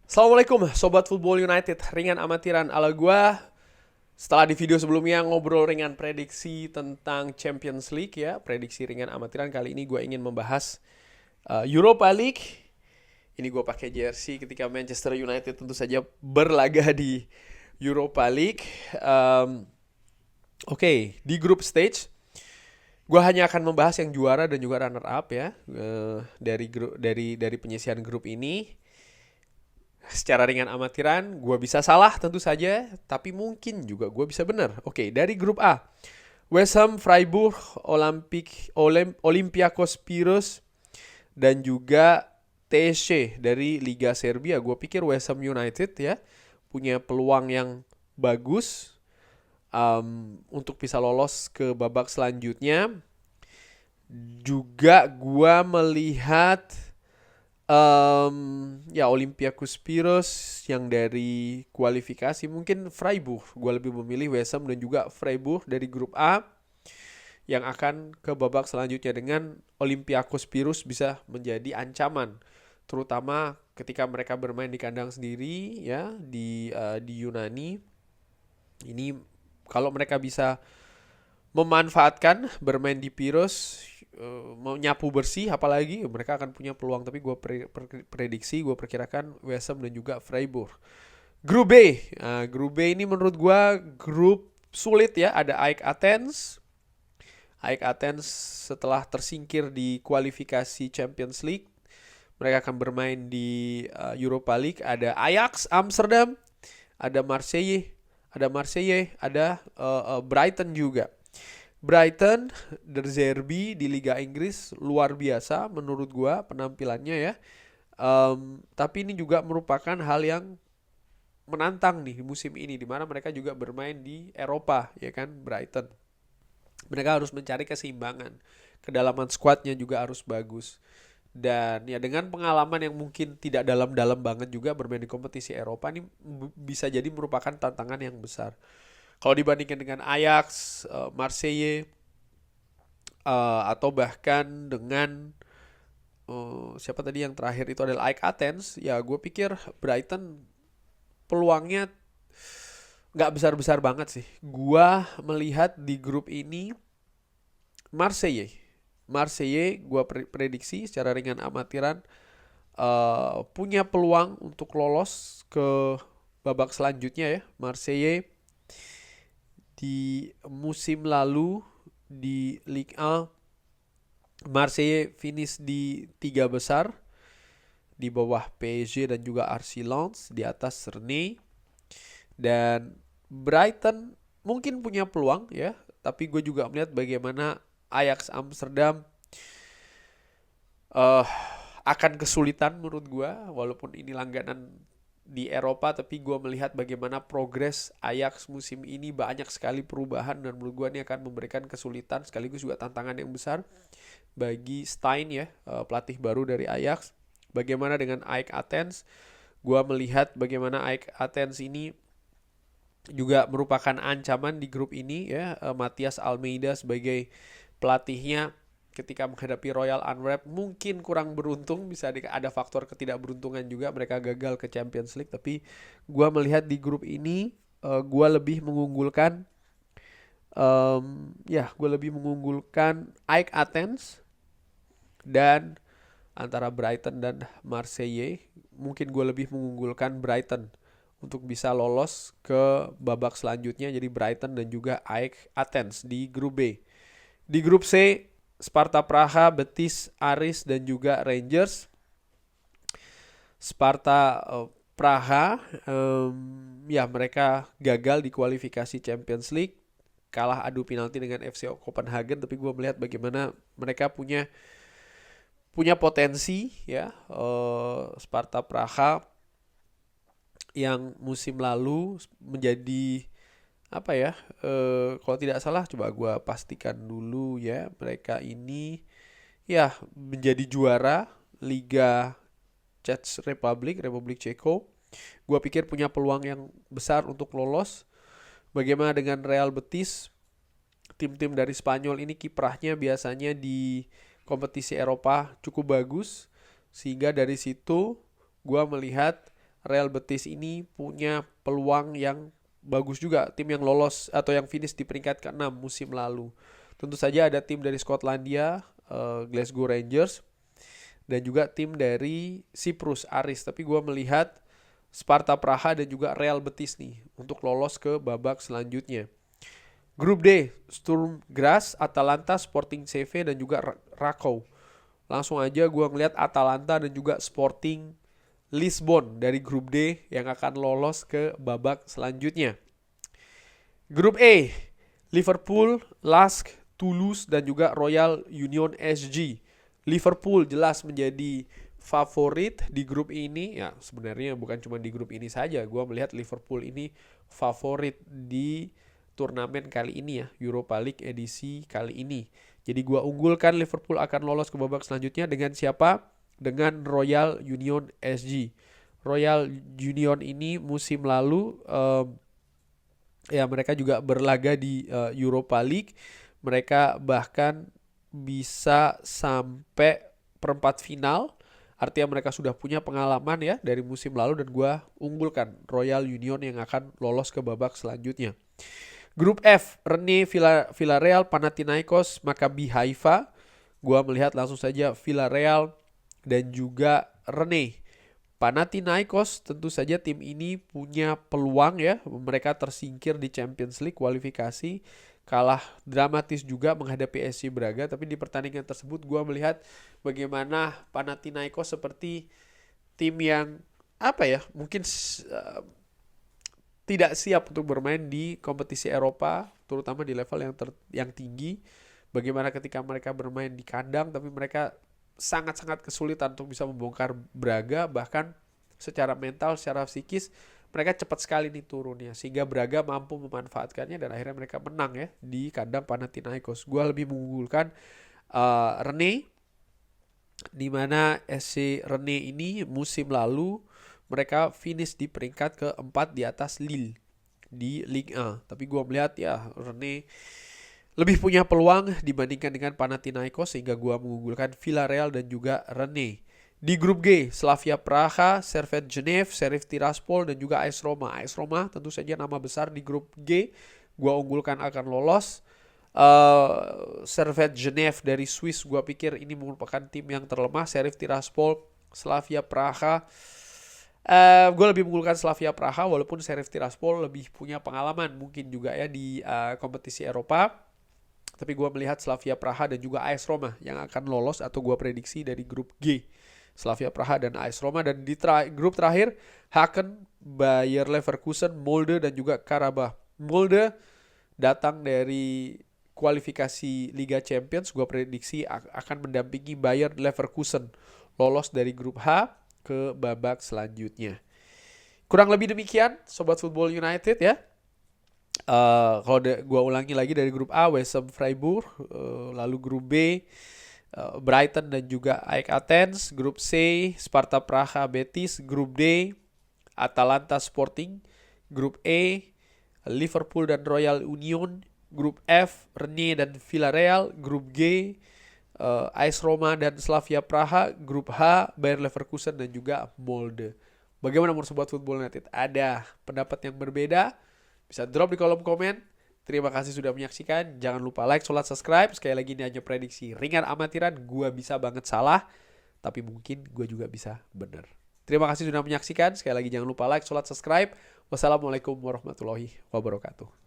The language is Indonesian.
Assalamualaikum Sobat Football United, ringan amatiran ala gua. Setelah di video sebelumnya ngobrol ringan prediksi tentang Champions League ya, prediksi ringan amatiran, kali ini gua ingin membahas Europa League. Ini gua pakai jersey ketika Manchester United tentu saja berlaga di Europa League. Oke, di group stage gua hanya akan membahas yang juara dan juga runner up ya, dari penyisihan grup ini. Secara ringan amatiran, gue bisa salah tentu saja, tapi mungkin juga gue bisa benar. Oke, dari grup A, West Ham, Freiburg, Olympiakos Piros, dan juga TSC dari Liga Serbia. Gue pikir West Ham United ya punya peluang yang bagus untuk bisa lolos ke babak selanjutnya. Juga gue melihat ya Olympiakos Piros yang dari kualifikasi, mungkin Freiburg. Gue lebih memilih West Ham dan juga Freiburg dari grup A yang akan ke babak selanjutnya, dengan Olympiakos Piros bisa menjadi ancaman, terutama ketika mereka bermain di kandang sendiri ya di Yunani. Ini kalau mereka bisa memanfaatkan bermain di Piros, menyapu bersih, apalagi mereka akan punya peluang. Tapi gue gue perkirakan West Ham dan juga Freiburg. Grup B, grup B ini menurut gue grup sulit ya. Ada AEK Athens. AEK Athens setelah tersingkir di kualifikasi Champions League, mereka akan bermain di Europa League. Ada Ajax Amsterdam, ada Marseille, ada Brighton juga. Brighton, De Zerbi di Liga Inggris luar biasa menurut gua penampilannya ya. Tapi ini juga merupakan hal yang menantang nih musim ini, di mana mereka juga bermain di Eropa ya kan, Brighton. Mereka harus mencari keseimbangan. Kedalaman skuadnya juga harus bagus. Dan ya dengan pengalaman yang mungkin tidak dalam-dalam banget juga, bermain di kompetisi Eropa ini bisa jadi merupakan tantangan yang besar. Kalau dibandingkan dengan Ajax, Marseille, atau bahkan dengan siapa tadi yang terakhir itu adalah AEK Athens, ya gue pikir Brighton peluangnya nggak besar-besar banget sih. Gue melihat di grup ini Marseille, gue prediksi secara ringan amatiran punya peluang untuk lolos ke babak selanjutnya ya. Marseille di musim lalu di Ligue 1, Marseille finish di 3 besar di bawah PSG dan juga RC Lens, di atas Rennes. Dan Brighton mungkin punya peluang ya, tapi gue juga melihat bagaimana Ajax Amsterdam akan kesulitan menurut gue. Walaupun ini langganan di Eropa, tapi gue melihat bagaimana progres Ajax musim ini, banyak sekali perubahan, dan menurut gue ini akan memberikan kesulitan sekaligus juga tantangan yang besar bagi Stein ya, pelatih baru dari Ajax. Bagaimana dengan AEK Athens? Gue melihat bagaimana AEK Athens ini juga merupakan ancaman di grup ini ya. Matias Almeida sebagai pelatihnya ketika menghadapi Royal Antwerp mungkin kurang beruntung, bisa ada faktor ketidakberuntungan juga, mereka gagal ke Champions League. Tapi gue melihat di grup ini gue lebih mengunggulkan AEK Athens, dan antara Brighton dan Marseille mungkin gue lebih mengunggulkan Brighton untuk bisa lolos ke babak selanjutnya. Jadi Brighton dan juga AEK Athens di grup B. Di grup C, Sparta Praha, Betis, Aris, dan juga Rangers. Sparta Praha, ya mereka gagal di kualifikasi Champions League, kalah adu penalti dengan FC Copenhagen. Tapi gue melihat bagaimana mereka punya potensi ya. Sparta Praha yang musim lalu menjadi apa ya, kalau tidak salah, coba gue pastikan dulu ya, mereka ini ya menjadi juara Liga Republik Ceko. Gue pikir punya peluang yang besar untuk lolos. Bagaimana dengan Real Betis? Tim-tim dari Spanyol ini kiprahnya biasanya di kompetisi Eropa cukup bagus, sehingga dari situ gue melihat Real Betis ini punya peluang yang bagus juga. Tim yang lolos atau yang finish di peringkat ke-6 musim lalu. Tentu saja ada tim dari Skotlandia, Glasgow Rangers, dan juga tim dari Siprus, Aris. Tapi gue melihat Sparta Praha dan juga Real Betis nih untuk lolos ke babak selanjutnya. Grup D, Sturm Graz, Atalanta, Sporting CV, dan juga Rakow. Langsung aja gue ngeliat Atalanta dan juga Sporting Lisbon dari grup D yang akan lolos ke babak selanjutnya. Grup E, Liverpool, Lask, Toulouse, dan juga Royal Union SG. Liverpool jelas menjadi favorit di grup ini. Ya sebenarnya bukan cuma di grup ini saja. Gue melihat Liverpool ini favorit di turnamen kali ini ya, Europa League edisi kali ini. Jadi gue unggulkan Liverpool akan lolos ke babak selanjutnya dengan siapa? Dengan Royal Union SG. Royal Union ini musim lalu ya mereka juga berlaga di Europa League. Mereka bahkan bisa sampai perempat final. Artinya mereka sudah punya pengalaman ya dari musim lalu dan gue unggulkan Royal Union yang akan lolos ke babak selanjutnya. Grup F, Rennes, Villarreal, Panathinaikos, Maccabi Haifa. Gua melihat langsung saja Villarreal dan juga Rennes. Panathinaikos tentu saja tim ini punya peluang ya. Mereka tersingkir di Champions League kualifikasi. Kalah dramatis juga menghadapi SC Braga. Tapi di pertandingan tersebut gua melihat bagaimana Panathinaikos seperti tim yang mungkin tidak siap untuk bermain di kompetisi Eropa, terutama di level yang tinggi. Bagaimana ketika mereka bermain di kandang, tapi mereka sangat-sangat kesulitan untuk bisa membongkar Braga, bahkan secara mental, secara psikis, mereka cepat sekali nih turunnya. Sehingga Braga mampu memanfaatkannya dan akhirnya mereka menang ya di kandang Panathinaikos. Gue lebih mengunggulkan Rennes, di mana SC Rennes ini musim lalu mereka finish di peringkat keempat di atas Lille di Ligue 1. Tapi gue melihat ya Rennes lebih punya peluang dibandingkan dengan Panathinaikos sehingga gue mengunggulkan Villarreal dan juga Rennes. Di grup G, Slavia Praha, Servette Genève, Sheriff Tiraspol, dan juga AS Roma. AS Roma tentu saja nama besar di grup G. Gue unggulkan akan lolos. Servette Genève dari Swiss, gue pikir ini merupakan tim yang terlemah. Sheriff Tiraspol, Slavia Praha, gue lebih mengunggulkan Slavia Praha walaupun Sheriff Tiraspol lebih punya pengalaman mungkin juga ya di kompetisi Eropa. Tapi gue melihat Slavia Praha dan juga AS Roma yang akan lolos atau gue prediksi dari grup G. Slavia Praha dan AS Roma. Dan di grup terakhir Haken, Bayer Leverkusen, Molde dan juga Karabakh. Molde datang dari kualifikasi Liga Champions. Gue prediksi akan mendampingi Bayer Leverkusen lolos dari grup H ke babak selanjutnya. Kurang lebih demikian Sobat Football United ya. Kalau gue ulangi lagi dari grup A, West Ham Freiburg, lalu grup B, Brighton dan juga AEK Athens, grup C, Sparta Praha Betis, grup D, Atalanta Sporting, grup E, Liverpool dan Royal Union, grup F, Rennes dan Villarreal, grup G, AS Roma dan Slavia Praha, grup H, Bayer Leverkusen dan juga Molde. Bagaimana menurut Sobat Football United? Ada pendapat yang berbeda? Bisa drop di kolom komen. Terima kasih sudah menyaksikan. Jangan lupa like, subscribe. Sekali lagi ini hanya prediksi ringan amatiran. Gua bisa banget salah, tapi mungkin gua juga bisa bener. Terima kasih sudah menyaksikan. Sekali lagi jangan lupa like, subscribe. Wassalamualaikum warahmatullahi wabarakatuh.